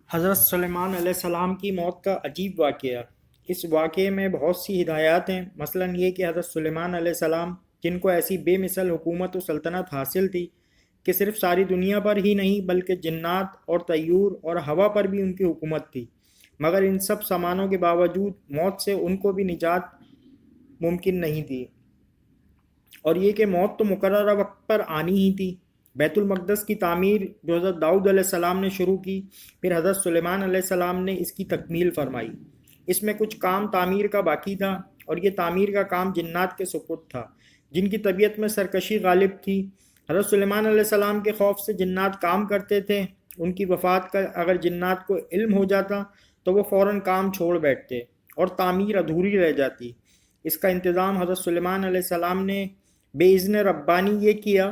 حضرت سلیمان علیہ السلام کی موت کا عجیب واقعہ۔ اس واقعے میں بہت سی ہدایات ہیں، مثلاً یہ کہ حضرت سلیمان علیہ السلام جن کو ایسی بے مثل حکومت و سلطنت حاصل تھی کہ صرف ساری دنیا پر ہی نہیں بلکہ جنات اور طیور اور ہوا پر بھی ان کی حکومت تھی، مگر ان سب سامانوں کے باوجود موت سے ان کو بھی نجات ممکن نہیں تھی، اور یہ کہ موت تو مقررہ وقت پر آنی ہی تھی۔ بیت المقدس کی تعمیر جو حضرت داؤد علیہ السلام نے شروع کی، پھر حضرت سلیمان علیہ السلام نے اس کی تکمیل فرمائی۔ اس میں کچھ کام تعمیر کا باقی تھا، اور یہ تعمیر کا کام جنات کے سپرد تھا، جن کی طبیعت میں سرکشی غالب تھی۔ حضرت سلیمان علیہ السلام کے خوف سے جنات کام کرتے تھے، ان کی وفات کا اگر جنات کو علم ہو جاتا تو وہ فوراً کام چھوڑ بیٹھتے اور تعمیر ادھوری رہ جاتی۔ اس کا انتظام حضرت سلیمان علیہ السلام نے بے اذن ربانی یہ کیا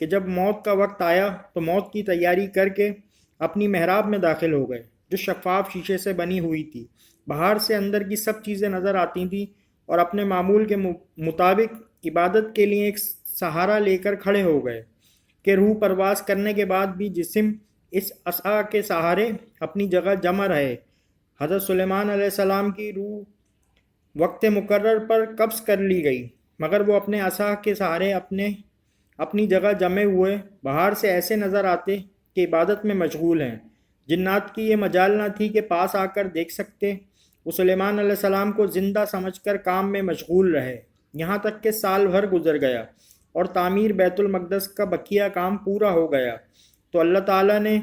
کہ جب موت کا وقت آیا تو موت کی تیاری کر کے اپنی محراب میں داخل ہو گئے، جو شفاف شیشے سے بنی ہوئی تھی۔ باہر سے اندر کی سب چیزیں نظر آتی تھیں، اور اپنے معمول کے مطابق عبادت کے لیے ایک سہارا لے کر کھڑے ہو گئے کہ روح پرواز کرنے کے بعد بھی جسم اس عصا کے سہارے اپنی جگہ جمع رہے۔ حضرت سلیمان علیہ السلام کی روح وقت مقرر پر قبض کر لی گئی، مگر وہ اپنے عصا کے سہارے اپنی جگہ جمے ہوئے باہر سے ایسے نظر آتے کہ عبادت میں مشغول ہیں۔ جنات کی یہ مجال نہ تھی کہ پاس آ کر دیکھ سکتے، وہ سلیمان علیہ السلام کو زندہ سمجھ کر کام میں مشغول رہے، یہاں تک کہ سال بھر گزر گیا اور تعمیر بیت المقدس کا بقیہ کام پورا ہو گیا تو اللہ تعالیٰ نے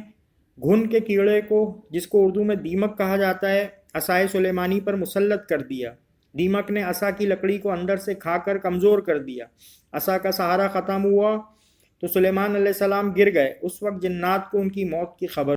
گھن کے کیڑے کو، جس کو اردو میں دیمک کہا جاتا ہے، عصائے سلیمانی پر مسلط کر دیا۔ دیمک نے عصا کی لکڑی کو اندر سے کھا کر کمزور کر دیا۔ عصا کا سہارا ختم ہوا تو سلیمان علیہ السلام گر گئے۔ اس وقت جنات کو ان کی موت کی خبر